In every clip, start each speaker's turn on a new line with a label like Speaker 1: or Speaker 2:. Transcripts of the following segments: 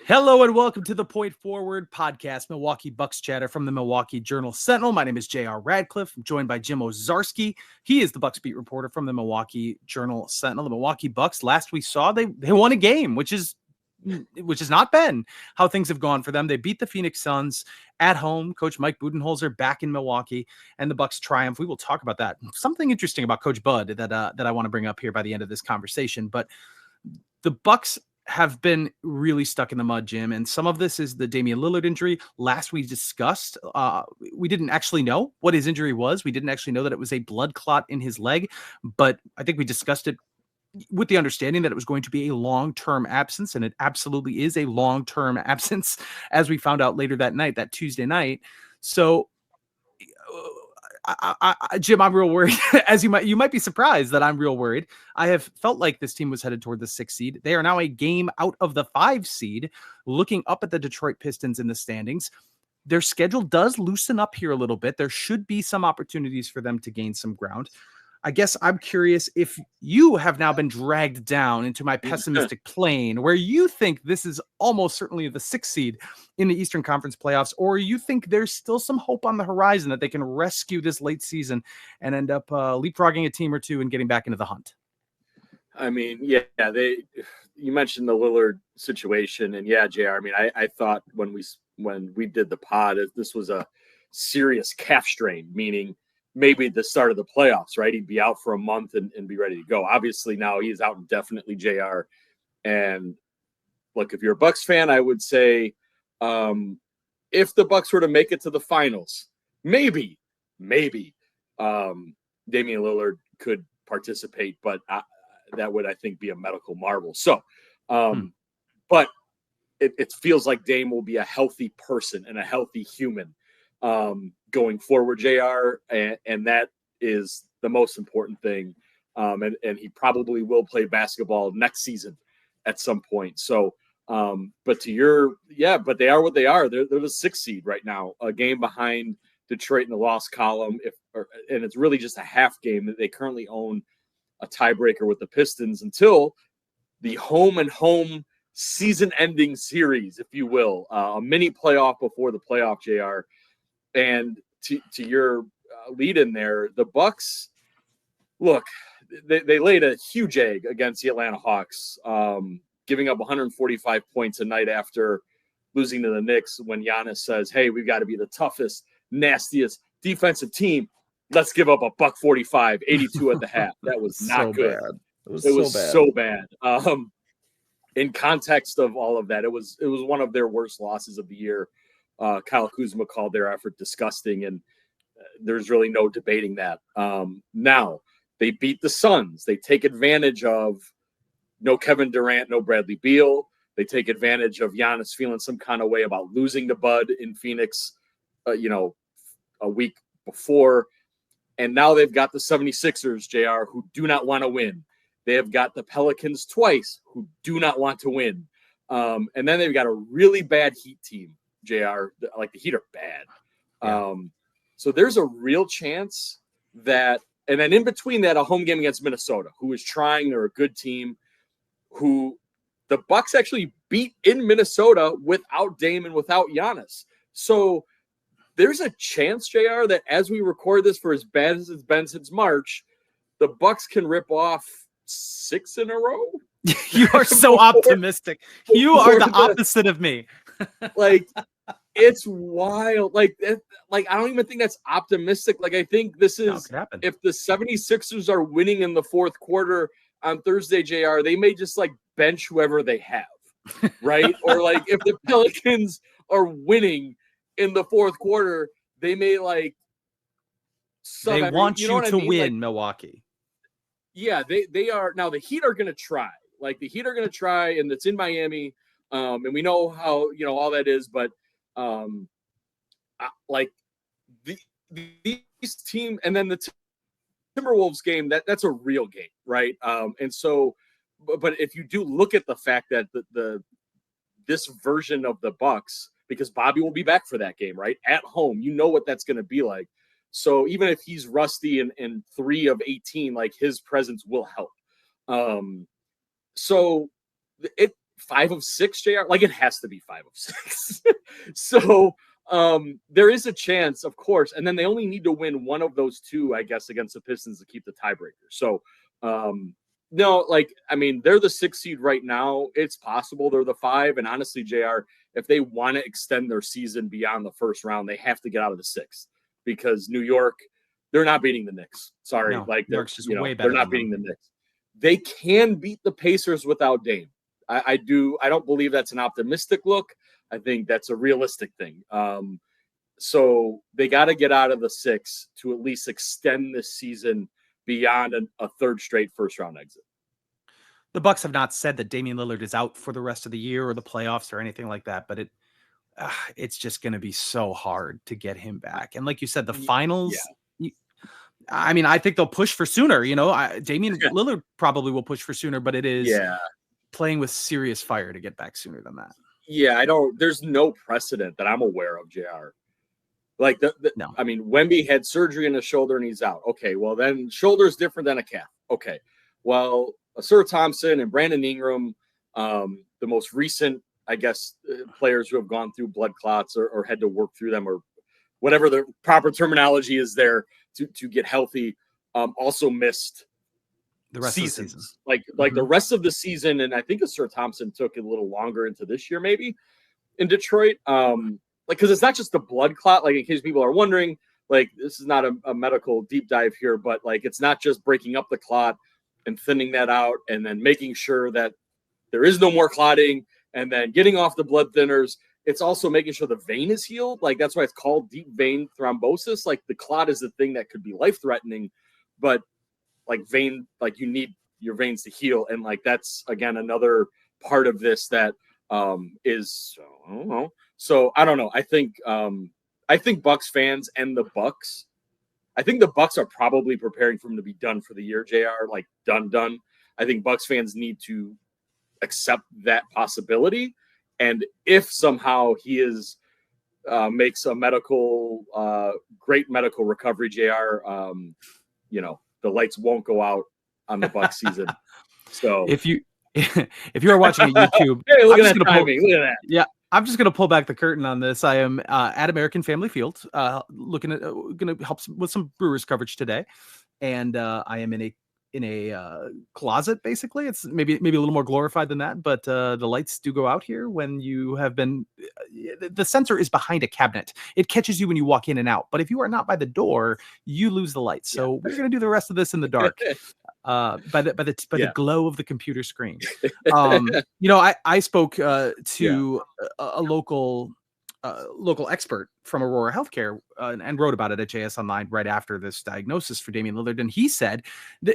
Speaker 1: Hello and welcome to the Point Forward podcast, Milwaukee Bucks chatter from the Milwaukee Journal Sentinel. My name is JR Radcliffe. I'm joined by Jim Owczarski. He is the Bucks beat reporter from the Milwaukee Journal Sentinel. The Milwaukee Bucks, last we saw, they won a game, which has not been how things have gone for them. They beat the Phoenix Suns at home. Coach Mike Budenholzer back in Milwaukee, and the Bucks triumph. We will talk about that. Something interesting about Coach Bud that I want to bring up here by the end of this conversation. But the Bucks have been really stuck in the mud, Jim. And some of this is the Damian Lillard injury. Last we discussed, we didn't actually know what his injury was. We didn't actually know that it was a blood clot in his leg, but I think we discussed it with the understanding that it was going to be a long-term absence, and it absolutely is a long-term absence, as we found out later that night, that Tuesday night. So Jim, I'm real worried. As you might be surprised that I'm real worried. I have felt like this team was headed toward the 6th seed. They are now a game out of the 5 seed, looking up at the Detroit Pistons in the standings. Their schedule does loosen up here a little bit. There should be some opportunities for them to gain some ground. I guess I'm curious if you have now been dragged down into my pessimistic plane where you think this is almost certainly the 6th seed in the Eastern Conference playoffs, or you think there's still some hope on the horizon that they can rescue this late season and end up leapfrogging a team or two and getting back into the hunt.
Speaker 2: I mean, you mentioned the Lillard situation, and JR, I mean, I thought when we did the pod, this was a serious calf strain, meaning maybe the start of the playoffs, right? He'd be out for a month and be ready to go. Obviously now he's out indefinitely, JR. And look, if you're a Bucks fan, I would say if the Bucks were to make it to the finals, maybe Damian Lillard could participate, but that would, I think, be a medical marvel. So, but it feels like Dame will be a healthy person and a healthy human going forward, JR, and that is the most important thing. And he probably will play basketball next season at some point. So, but they are what they are. They're the 6th seed right now, a game behind Detroit in the loss column. And it's really just a half game that they currently own a tiebreaker with the Pistons until the home season-ending series, if you will, a mini playoff before the playoff, JR. And to your lead in there, the Bucks, look, they laid a huge egg against the Atlanta Hawks, giving up 145 points a night after losing to the Knicks when Giannis says, hey, we've got to be the toughest, nastiest defensive team. Let's give up a $145, 82 at the half. That was not so good. Bad. It was so bad. In context of all of that, it was one of their worst losses of the year. Kyle Kuzma called their effort disgusting, and there's really no debating that. Now, they beat the Suns. They take advantage of no Kevin Durant, no Bradley Beal. They take advantage of Giannis feeling some kind of way about losing to Bud in Phoenix, a week before. And now they've got the 76ers, JR, who do not want to win. They have got the Pelicans twice, who do not want to win. And then they've got a really bad Heat team, JR. Like, the Heat are bad. Yeah. So there's a real chance that, and then in between that, a home game against Minnesota, who is trying. They're a good team, who the Bucks actually beat in Minnesota without Dame and without Giannis. So there's a chance, JR, that as we record this, for as bad as it's been since March, the Bucks can rip off 6 in a row.
Speaker 1: You are so optimistic. You are the opposite of me.
Speaker 2: Like, it's wild. Like, I don't even think that's optimistic. Like, I think this is, if the 76ers are winning in the fourth quarter on Thursday, JR, they may just like bench whoever they have, right? Or like if the Pelicans are winning in the fourth quarter, they may like
Speaker 1: they want you to win, like, Milwaukee.
Speaker 2: Yeah, they are. Now the Heat are going to try. Like, the Heat are going to try, and it's in Miami, and we know how all that is. But like these team, and then the Timberwolves game, that's a real game, right? And so, but if you do look at the fact that this version of the Bucks, because Bobby will be back for that game, right? At home, what that's going to be like. So even if he's rusty and 3 of 18, like, his presence will help. So 5 of 6, JR? Like, it has to be 5 of 6. So there is a chance, of course, and then they only need to win one of those two, I guess, against the Pistons to keep the tiebreaker. So no, like, I mean, they're the 6 seed right now. It's possible they're the 5. And honestly, JR, if they want to extend their season beyond the first round, they have to get out of the 6th, because New York, they're not beating the Knicks. Sorry.
Speaker 1: No,
Speaker 2: like, they're
Speaker 1: just way better.
Speaker 2: They're not beating the Knicks. They can beat the Pacers without Dame. I don't believe that's an optimistic look. I think that's a realistic thing. So they got to get out of the 6 to at least extend this season beyond a third straight first round exit.
Speaker 1: The Bucks have not said that Damian Lillard is out for the rest of the year or the playoffs or anything like that, but it's just going to be so hard to get him back. And like you said, the finals, I mean, I think they'll push for sooner. Damian Lillard probably will push for sooner, but it is playing with serious fire to get back sooner than that.
Speaker 2: Yeah, there's no precedent that I'm aware of, JR. Like,
Speaker 1: no.
Speaker 2: I mean, Wemby had surgery in his shoulder and he's out. Okay, well, then shoulder's different than a calf. Okay, well, Sir Thompson and Brandon Ingram, the most recent, I guess, players who have gone through blood clots or had to work through them, or whatever the proper terminology is there to get healthy, also missed
Speaker 1: the rest
Speaker 2: seasons.
Speaker 1: Of the season.
Speaker 2: Like the rest of the season, and I think Sir Thompson took it a little longer into this year, maybe, in Detroit. Because it's not just the blood clot, like, in case people are wondering, like, this is not a medical deep dive here, but like, it's not just breaking up the clot and thinning that out and then making sure that there is no more clotting and then getting off the blood thinners. It's also making sure the vein is healed. Like, that's why it's called deep vein thrombosis. Like, the clot is the thing that could be life threatening, but like you need your veins to heal. And like, that's again, another part of this that is, I don't know. So I don't know. I think Bucks fans and the Bucks, I think the Bucks are probably preparing for him to be done for the year, JR, like done. I think Bucks fans need to accept that possibility. And if somehow he makes a great medical recovery, JR, the lights won't go out on the Bucks season. So
Speaker 1: if you are watching on YouTube,
Speaker 2: hey, look at that timing. Look at that.
Speaker 1: Yeah. I'm just going to pull back the curtain on this. I am at American Family Field, looking at going to help with some Brewers coverage today, and I am in a closet. Basically, it's maybe a little more glorified than that, but the lights do go out here when you have been. The sensor is behind a cabinet. It catches you when you walk in and out, but if you are not by the door, you lose the lights. So we're going to do the rest of this in the dark. By the glow of the computer screen. I spoke to a local expert from Aurora Healthcare and wrote about it at JS Online right after this diagnosis for Damian Lillard. And he said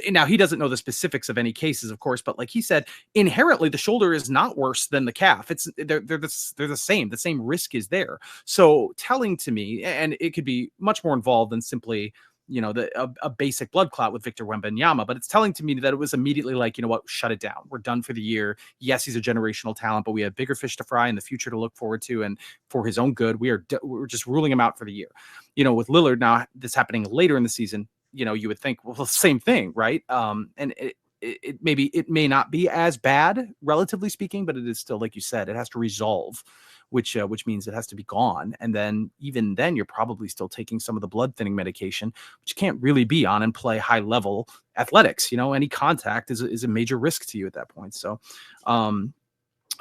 Speaker 1: now he doesn't know the specifics of any cases, of course, but like he said, inherently the shoulder is not worse than the calf. They're the same. The same risk is there. So telling to me, and it could be much more involved than simply a basic blood clot with Victor Wembanyama, but it's telling to me that it was immediately like, shut it down. We're done for the year. Yes, he's a generational talent, but we have bigger fish to fry in the future to look forward to. And for his own good, we're just ruling him out for the year. With Lillard now, this happening later in the season, you would think, well, same thing, right? And it may not be as bad, relatively speaking, but it is still, like you said, it has to resolve, which means it has to be gone. And then even then, you're probably still taking some of the blood thinning medication, which can't really be on and play high level athletics. Any contact is a major risk to you at that point. So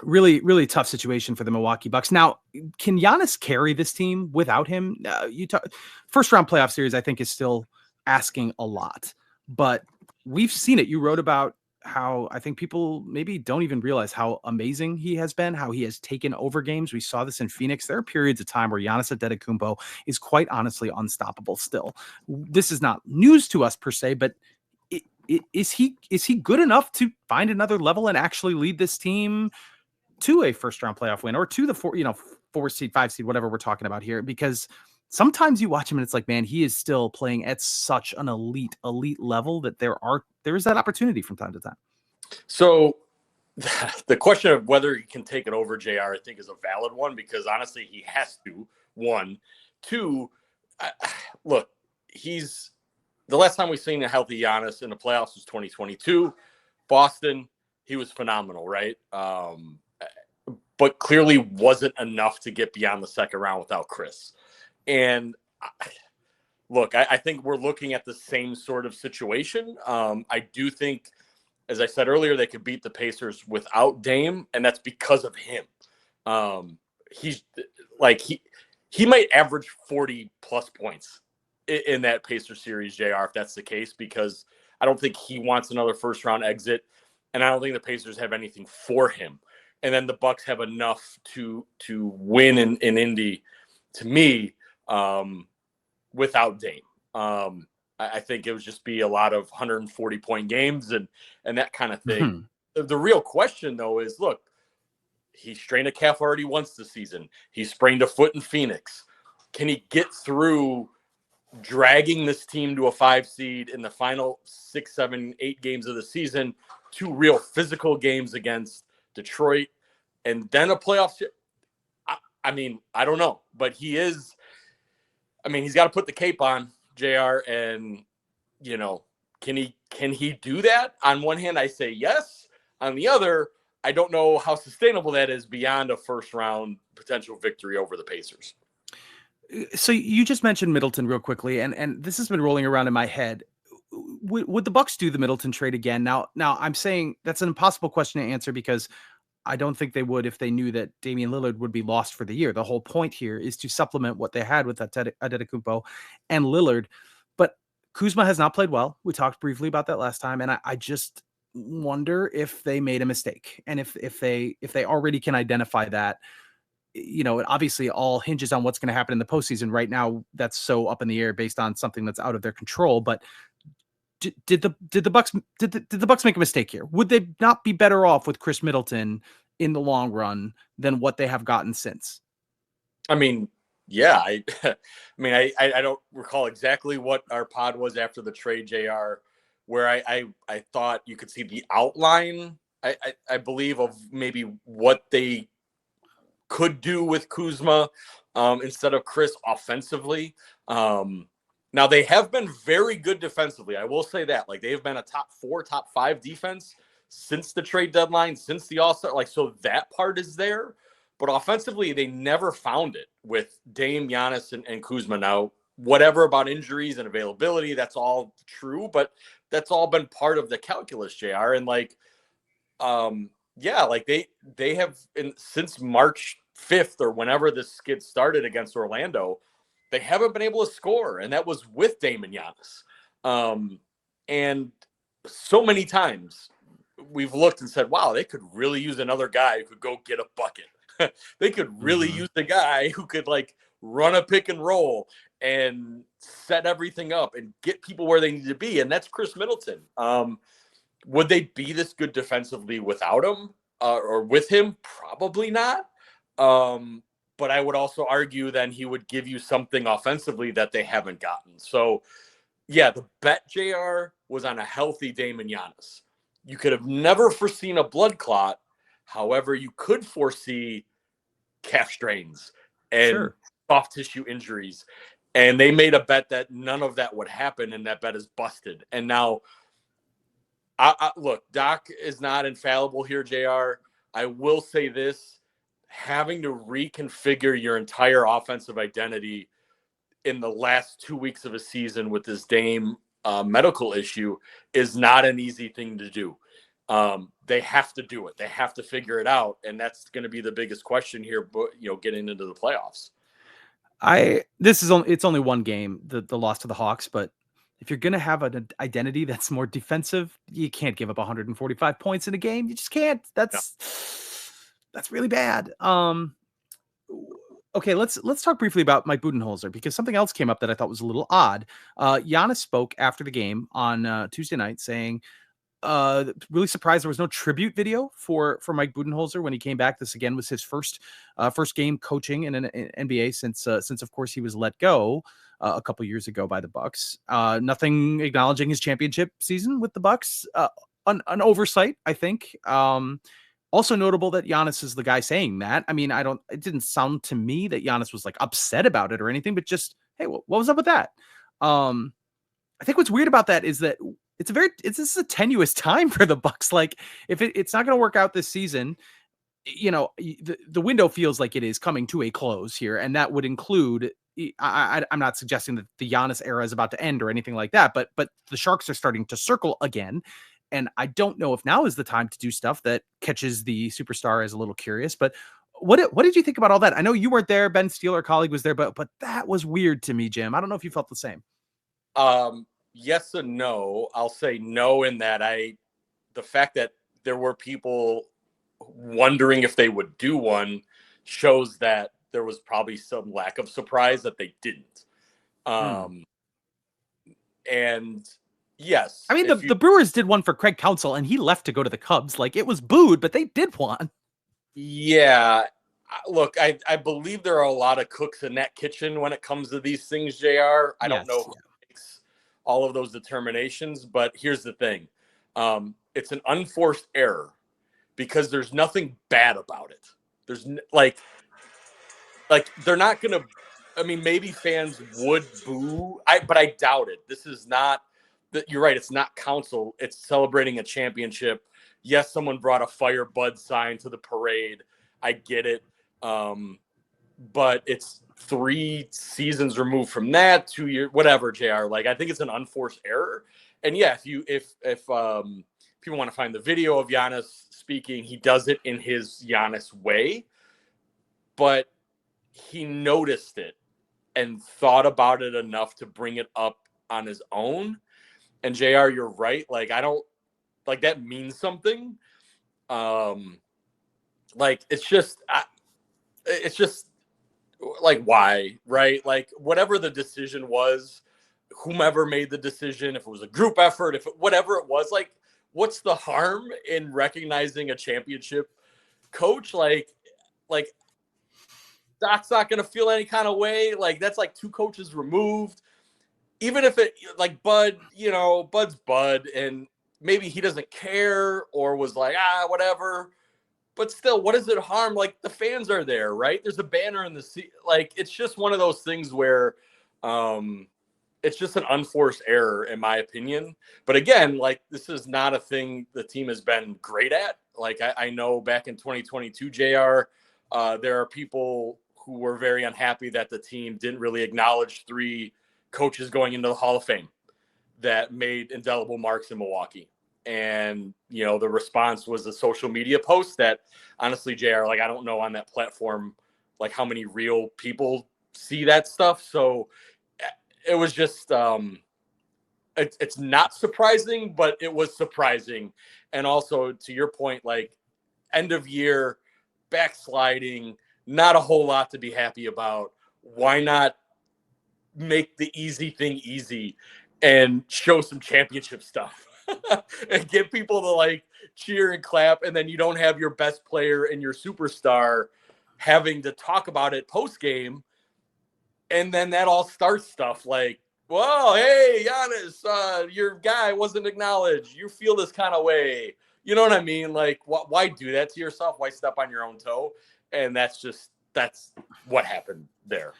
Speaker 1: really, really tough situation for the Milwaukee Bucks. Now, can Giannis carry this team without him? First round playoff series, I think, is still asking a lot, but we've seen it. You wrote about how I think people maybe don't even realize how amazing he has been, how he has taken over games. We saw this in Phoenix. There are periods of time where Giannis Antetokounmpo is quite honestly unstoppable still. This is not news to us per se, but is he good enough to find another level and actually lead this team to a first round playoff win or to the 4 seed, 5 seed, whatever we're talking about here? Because sometimes you watch him and it's like, man, he is still playing at such an elite level that there is that opportunity from time to time.
Speaker 3: So the question of whether he can take it over, JR, I think is a valid one, because honestly, he has to. 1, 2, look, the last time we've seen a healthy Giannis in the playoffs was 2022. Boston, he was phenomenal, right? but clearly wasn't enough to get beyond the second round without Chris. And look, I think we're looking at the same sort of situation. I do think, as I said earlier, they could beat the Pacers without Dame, and that's because of him. He's like he might average 40 plus points in that Pacers series, JR, if that's the case, because I don't think he wants another first round exit, and I don't think the Pacers have anything for him. And then the Bucks have enough to win in Indy, to me, without Dame. I think it would just be a lot of 140-point games and that kind of thing. Mm-hmm. The real question, though, is, look, he strained a calf already once this season. He sprained a foot in Phoenix. Can he get through dragging this team to a 5 seed in the final 6, 7, 8 games of the season, 2 real physical games against Detroit, and then a playoff? I mean, I don't know, but he is. I mean, he's got to put the cape on, JR, and can he do that? On one hand, I say yes. On the other, I don't know how sustainable that is beyond a first round potential victory over the Pacers.
Speaker 1: So you just mentioned Middleton real quickly, and this has been rolling around in my head. Would the Bucks do the Middleton trade again? Now I'm saying that's an impossible question to answer because I don't think they would if they knew that Damian Lillard would be lost for the year. The whole point here is to supplement what they had with Antetokounmpo and Lillard. But Kuzma has not played well. We talked briefly about that last time, and I just wonder if they made a mistake, and if they already can identify that. It obviously all hinges on what's going to happen in the postseason. Right now, that's so up in the air based on something that's out of their control. But did the Bucks make a mistake here? Would they not be better off with Chris Middleton in the long run than what they have gotten since?
Speaker 3: I mean, yeah. I don't recall exactly what our pod was after the trade, JR, where I thought you could see the outline, I believe, of maybe what they could do with Kuzma instead of Chris offensively. Now, they have been very good defensively. I will say that. Like, they have been a top 4, top 5 defense since the trade deadline, since the All-Star. Like, so that part is there. But offensively, they never found it with Dame, Giannis, and Kuzma. Now, whatever about injuries and availability, that's all true. But that's all been part of the calculus, JR. And, like, like they have, since March 5th or whenever this skid started against Orlando, they haven't been able to score, and that was with Dame and Giannis. And so many times we've looked and said, wow, they could really use another guy who could go get a bucket. They could really use a guy who could, like, run a pick and roll and set everything up and get people where they need to be, and that's Chris Middleton. Would they be this good defensively without him or with him? Probably not. But I would also argue then he would give you something offensively that they haven't gotten. So, yeah, the bet, JR, was on a healthy Dame and Giannis. You could have never foreseen a blood clot. However, you could foresee calf strains and soft tissue injuries. And they made a bet that none of that would happen, and that bet is busted. And now, look, Doc is not infallible here, JR. I will say this. Having to reconfigure your entire offensive identity in the last 2 weeks of a season with this Dame medical issue is not an easy thing to do. They have to do it. They have to figure it out. And that's going to be the biggest question here, but getting into the playoffs.
Speaker 1: It's only one game, the loss to the Hawks, but if you're going to have an identity that's more defensive, you can't give up 145 points in a game. You just can't. That's really bad. Okay, let's talk briefly about Mike Budenholzer, because something else came up that I thought was a little odd. Giannis spoke after the game on Tuesday night saying, really surprised there was no tribute video for Mike Budenholzer when he came back. This again was his first game coaching in an NBA since of course he was let go a couple years ago by the Bucks. Nothing acknowledging his championship season with the Bucks. An oversight, I think. Also notable that Giannis is the guy saying that. I mean, it didn't sound to me that Giannis was, like, upset about it or anything, but just, hey, what was up with that? I think what's weird about that is that this is a tenuous time for the Bucks. Like, if it's not going to work out this season, the window feels like it is coming to a close here, and that would include. I'm not suggesting that the Giannis era is about to end or anything like that, but the Sharks are starting to circle again, and I don't know if now is the time to do stuff that catches the superstar as a little curious. But what did you think about all that? I know you weren't there. Ben Steele, our colleague, was there, but that was weird to me, Jim. I don't know if you felt the same.
Speaker 3: Yes and no. I'll say no in that the fact that there were people wondering if they would do one shows that there was probably some lack of surprise that they didn't. And yes,
Speaker 1: I mean, the Brewers did one for Craig Counsell and he left to go to the Cubs. Like, it was booed, but they did one.
Speaker 3: Yeah. Look, I believe there are a lot of cooks in that kitchen when it comes to these things, JR. I don't know who makes all of those determinations, but here's the thing. It's an unforced error because there's nothing bad about it. There's like they're not going to, I mean, maybe fans would boo, but I doubt it. This is not that. You're right. It's not Counsell. It's celebrating a championship. Yes, someone brought a Fire Bud sign to the parade. I get it. But it's 3 seasons removed from that, 2 years, whatever, JR. Like, I think it's an unforced error. And yeah, if people want to find the video of Giannis speaking, he does it in his Giannis way, but he noticed it and thought about it enough to bring it up on his own. And JR, you're right. Like, I don't like that means something. Like, it's just like, why, right? Like, whatever the decision was, whomever made the decision, if it was a group effort, whatever it was, like, what's the harm in recognizing a championship coach? Like Doc's not going to feel any kind of way. Like, that's like 2 coaches removed. Even if it, like, Bud's Bud, and maybe he doesn't care or was like, whatever. But still, what does it harm? Like, the fans are there, right? There's a banner in the seat. Like, it's just one of those things where it's just an unforced error, in my opinion. But again, like, this is not a thing the team has been great at. Like, I know back in 2022, JR, there are people who were very unhappy that the team didn't really acknowledge 3 coaches going into the Hall of Fame that made indelible marks in Milwaukee. And, the response was a social media post that, honestly, JR, like, I don't know on that platform, like, how many real people see that stuff. So it was just, it's not surprising, but it was surprising. And also, to your point, like, end of year, backsliding, not a whole lot to be happy about. Why not make the easy thing easy and show some championship stuff and get people to, like, cheer and clap, and then you don't have your best player and your superstar having to talk about it post game, and then that all starts stuff like, whoa, hey, Giannis, your guy wasn't acknowledged. You feel this kind of way. You know what I mean? Like, why do that to yourself? Why step on your own toe? And that's what happened there.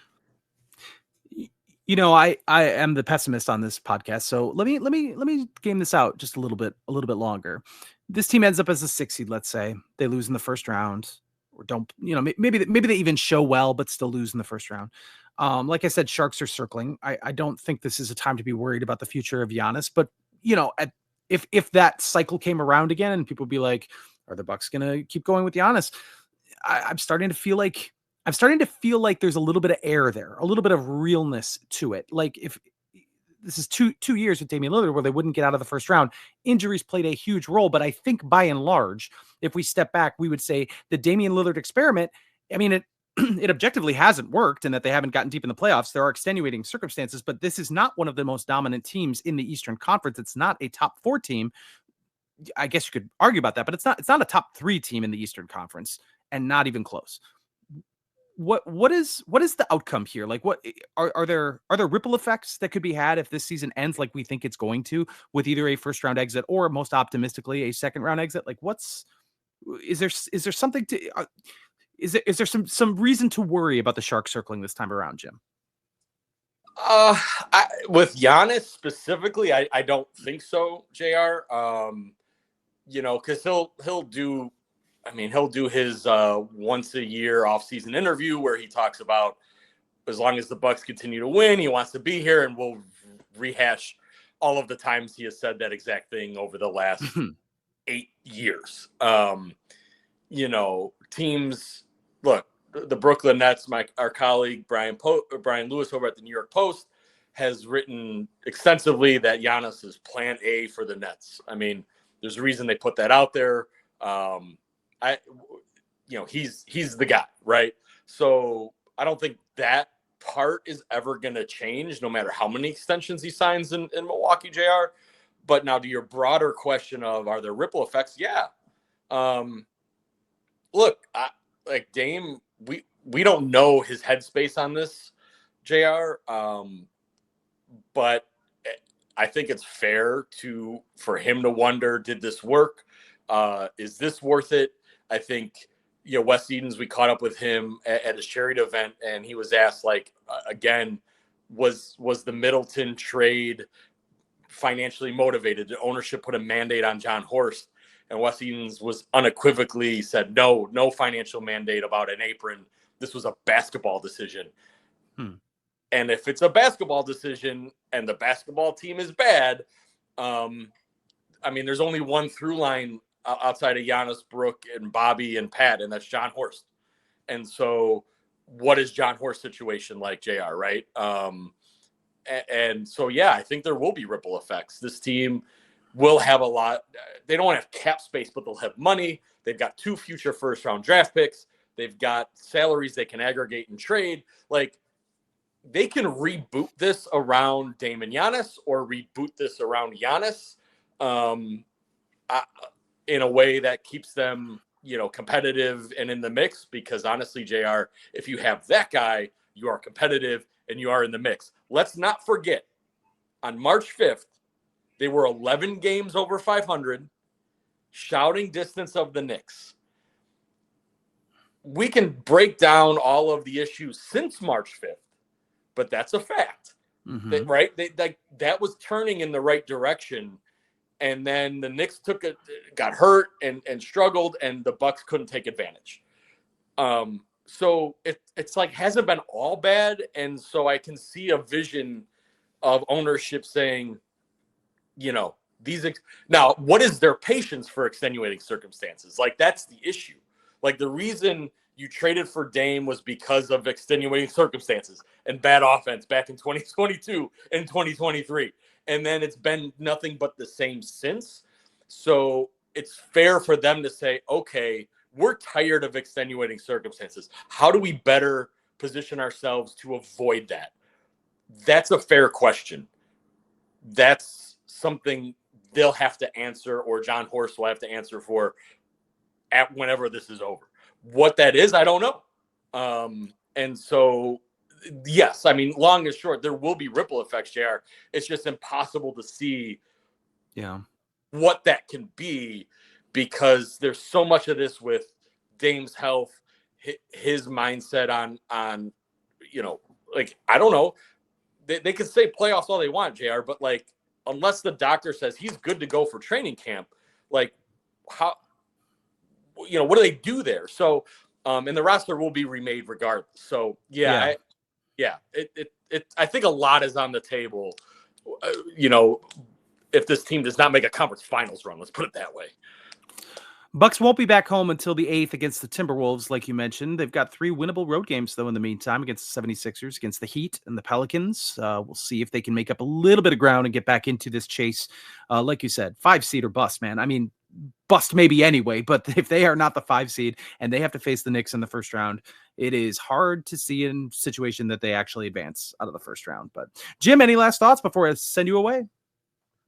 Speaker 1: I am the pessimist on this podcast, so let me game this out just a little bit longer. This team ends up as a 6 seed. Let's say they lose in the first round, or don't, maybe they even show well, but still lose in the first round. Like I said, Sharks are circling. I don't think this is a time to be worried about the future of Giannis, but if that cycle came around again and people be like, are the Bucks going to keep going with Giannis? I'm starting to feel like there's a little bit of air there, a little bit of realness to it. Like, if this is two years with Damian Lillard where they wouldn't get out of the first round, injuries played a huge role. But I think by and large, if we step back, we would say the Damian Lillard experiment, I mean, it objectively hasn't worked, and that they haven't gotten deep in the playoffs. There are extenuating circumstances, but this is not one of the most dominant teams in the Eastern Conference. It's not a top 4 team. I guess you could argue about that, but it's not a top 3 team in the Eastern Conference, and not even close. What is the outcome here? Like, what are there ripple effects that could be had if this season ends like we think it's going to, with either a first round exit or, most optimistically, a second round exit? Like, is there something to is there some reason to worry about the Sharks circling this time around, Jim?
Speaker 3: With Giannis specifically, I don't think so, JR. Because he'll do I mean, he'll do his once a year offseason interview where he talks about as long as the Bucks continue to win, he wants to be here, and we'll rehash all of the times he has said that exact thing over the last 8 years. Teams, look, the Brooklyn Nets, our colleague Brian Lewis over at the New York Post has written extensively that Giannis is plan A for the Nets. I mean, there's a reason they put that out there. He's the guy, right? So I don't think that part is ever going to change, no matter how many extensions he signs in Milwaukee, JR. But now to your broader question of, are there ripple effects? Yeah. Look, like Dame, we don't know his headspace on this, JR. But I think it's fair for him to wonder, did this work? Is this worth it? I think, Wes Edens, we caught up with him at a charity event, and he was asked, again, was the Middleton trade financially motivated? Did ownership put a mandate on John Horst? And Wes Edens was unequivocally said, no financial mandate about an apron. This was a basketball decision. And if it's a basketball decision and the basketball team is bad, there's only one through line outside of Giannis, Brooke, and Bobby and Pat, and that's John Horst. And so what is John Horst's situation like, JR, right? And so, yeah, I think there will be ripple effects. This team will have a lot. They don't have cap space, but they'll have money. They've got 2 future first-round draft picks. They've got salaries they can aggregate and trade. They can reboot this around Dame and Giannis, or reboot this around Giannis in a way that keeps them, competitive and in the mix. Because honestly, JR, if you have that guy, you are competitive and you are in the mix. Let's not forget, on March 5th, they were 11 games over 500, shouting distance of the Knicks. We can break down all of the issues since March 5th. But that's a fact, right? That was turning in the right direction, and then the Knicks got hurt and struggled, and the Bucks couldn't take advantage. So it's hasn't been all bad, and so I can see a vision of ownership saying, now what is their patience for extenuating circumstances? That's the issue. The reason you traded for Dame was because of extenuating circumstances and bad offense back in 2022 and 2023. And then it's been nothing but the same since. So it's fair for them to say, okay, we're tired of extenuating circumstances. How do we better position ourselves to avoid that? That's a fair question. That's something they'll have to answer, or John Horst will have to answer for whenever this is over. What that is, I don't know. And so, yes, long and short, there will be ripple effects, JR. It's just impossible to see what that can be, because there's so much of this with Dame's health, his mindset on I don't know. They can say playoffs all they want, JR, but unless the doctor says he's good to go for training camp, how – what do they do there? So, and the roster will be remade regardless. So, I think a lot is on the table. If this team does not make a conference finals run, let's put it that way.
Speaker 1: Bucks won't be back home until the 8th against the Timberwolves, like you mentioned. They've got 3 winnable road games, though, in the meantime, against the 76ers, against the Heat, and the Pelicans. We'll see if they can make up a little bit of ground and get back into this chase. Like you said, 5 seed or bust, man. Bust maybe anyway, but if they are not the 5 seed and they have to face the Knicks in the first round, it is hard to see in a situation that they actually advance out of the first round. But Jim, any last thoughts before I send you away?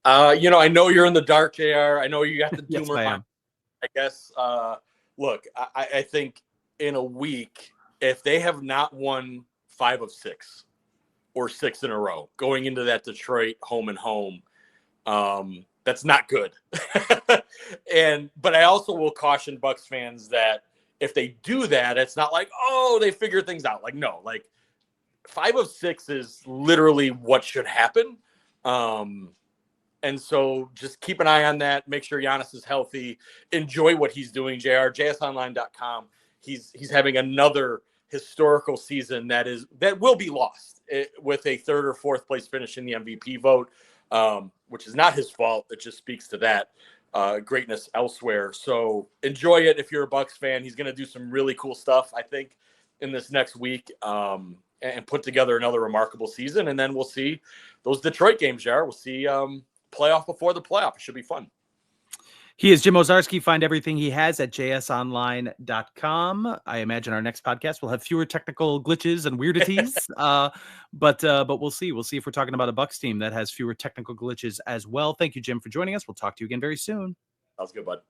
Speaker 3: I know you're in the dark, JR. I know you got the doomer
Speaker 1: yes,
Speaker 3: mind. I guess, look, I think in a week, if they have not won 5 of 6 or 6 in a row going into that Detroit home and home, that's not good. But I also will caution Bucks fans that if they do that, it's not they figured things out. No, 5 of 6 is literally what should happen. And so just keep an eye on that. Make sure Giannis is healthy. Enjoy what he's doing, JR. JSOnline.com. He's having another historical season that will be lost with a third or fourth place finish in the MVP vote, which is not his fault. It just speaks to that greatness elsewhere. So enjoy it if you're a Bucks fan. He's going to do some really cool stuff, I think, in this next week and put together another remarkable season. And then we'll see those Detroit games, JR. We'll see playoff before the playoff. It should be fun.
Speaker 1: He is Jim Owczarski. Find everything he has at jsonline.com. I imagine our next podcast will have fewer technical glitches and weirdities, but we'll see. We'll see if we're talking about a Bucks team that has fewer technical glitches as well. Thank you, Jim, for joining us. We'll talk to you again very soon.
Speaker 3: Sounds good, bud.